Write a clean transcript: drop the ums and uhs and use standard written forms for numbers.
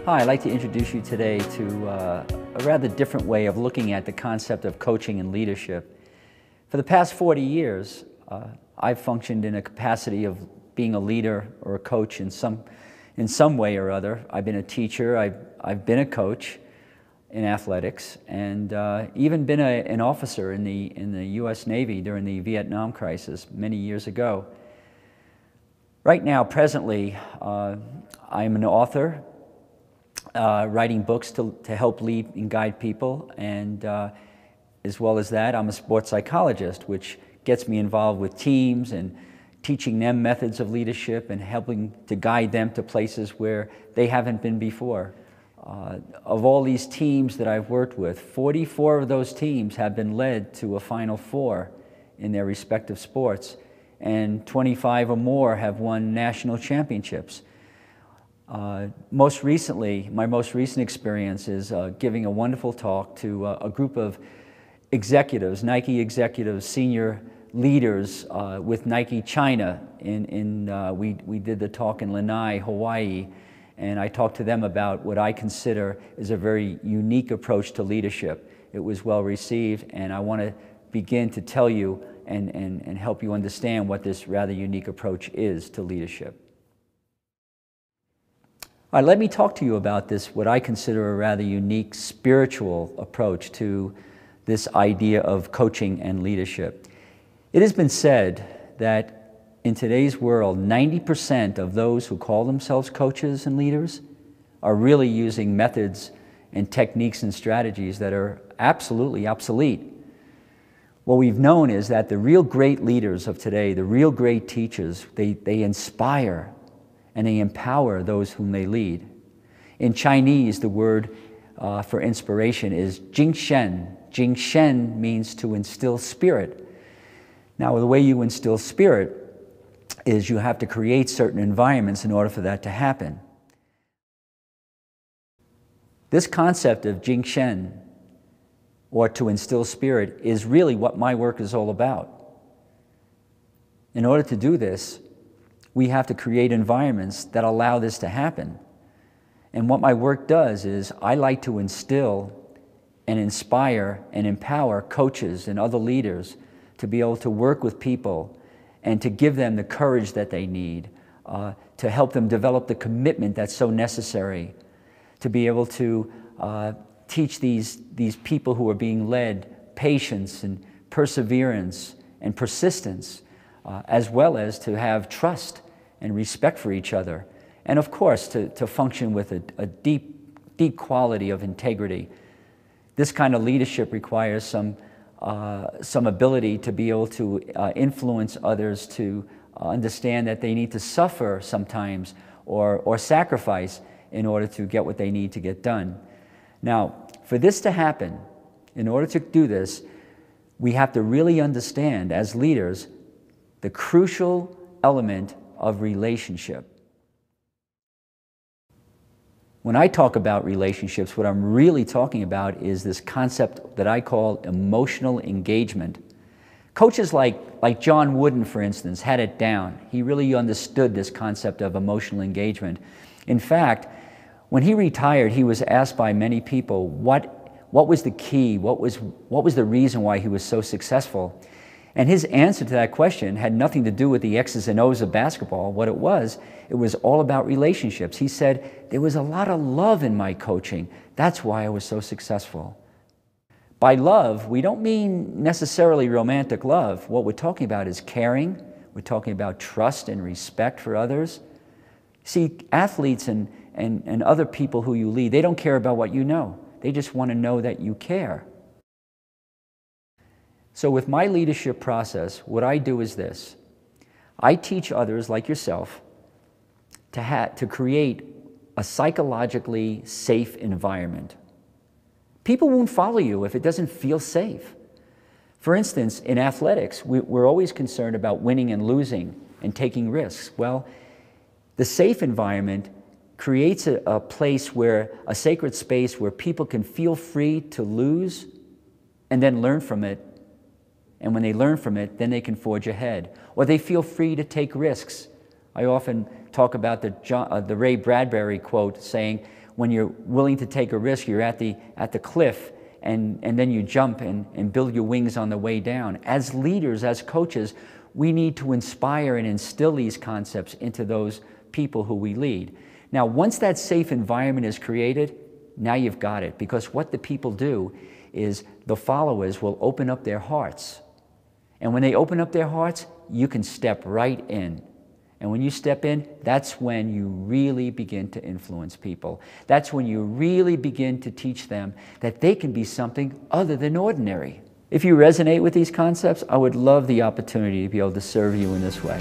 Hi, I'd like to introduce you today to a rather different way of looking at the concept of coaching and leadership. For the past 40 years, I've functioned in a capacity of being a leader or a coach in some way or other. I've been a teacher, I've been a coach in athletics, and even been an officer in the U.S. Navy during the Vietnam crisis many years ago. Right now, presently, I'm an author, writing books to help lead and guide people, and as well as that, I'm a sports psychologist, which gets me involved with teams and teaching them methods of leadership and helping to guide them to places where they haven't been before. Of all these teams that I've worked with, 44 of those teams have been led to a Final Four in their respective sports, and 25 or more have won national championships. Most recently, my most recent experience is giving a wonderful talk to a group of executives, Nike executives, senior leaders with Nike China. We did the talk in Lanai, Hawaii, and I talked to them about what I consider is a very unique approach to leadership. It was well received, and I want to begin to tell you and help you understand what this rather unique approach is to leadership. All right, let me talk to you about this, what I consider a rather unique spiritual approach to this idea of coaching and leadership. It has been said that in today's world, 90% of those who call themselves coaches and leaders are really using methods and techniques and strategies that are absolutely obsolete. What we've known is that the real great leaders of today, the real great teachers, they inspire and they empower those whom they lead. In Chinese, the word for inspiration is Jingshen. Jingshen means to instill spirit. Now, the way you instill spirit is you have to create certain environments in order for that to happen. This concept of Jingshen, or to instill spirit, is really what my work is all about. In order to do this, we have to create environments that allow this to happen. And what my work does is I like to instill and inspire and empower coaches and other leaders to be able to work with people and to give them the courage that they need, to help them develop the commitment that's so necessary, to be able to teach these people who are being led patience and perseverance and persistence, as well as to have trust and respect for each other, and of course to function with a deep quality of integrity. This kind of leadership requires some ability to be able to influence others to understand that they need to suffer sometimes or sacrifice in order to get what they need to get done. Now, for this to happen, in order to do this, we have to really understand as leaders the crucial element of relationship. When I talk about relationships, what I'm really talking about is this concept that I call emotional engagement. Coaches like John Wooden, for instance, had it down. He really understood this concept of emotional engagement. In fact, when he retired, he was asked by many people what was the key, what was the reason why he was so successful. And his answer to that question had nothing to do with the X's and O's of basketball. What it was all about relationships. He said, there was a lot of love in my coaching. That's why I was so successful. By love, we don't mean necessarily romantic love. What we're talking about is caring. We're talking about trust and respect for others. See, athletes and other people who you lead, they don't care about what you know. They just want to know that you care. So with my leadership process, what I do is this. I teach others like yourself to create a psychologically safe environment. People won't follow you if it doesn't feel safe. For instance, in athletics, we're always concerned about winning and losing and taking risks. Well, the safe environment creates a place where, a sacred space where people can feel free to lose and then learn from it. And when they learn from it, then they can forge ahead. Or they feel free to take risks. I often talk about the Ray Bradbury quote saying, when you're willing to take a risk, you're at the cliff, and then you jump and build your wings on the way down. As leaders, as coaches, we need to inspire and instill these concepts into those people who we lead. Now, once that safe environment is created, now you've got it, because what the people do is the followers will open up their hearts. And when they open up their hearts, you can step right in. And when you step in, that's when you really begin to influence people. That's when you really begin to teach them that they can be something other than ordinary. If you resonate with these concepts, I would love the opportunity to be able to serve you in this way.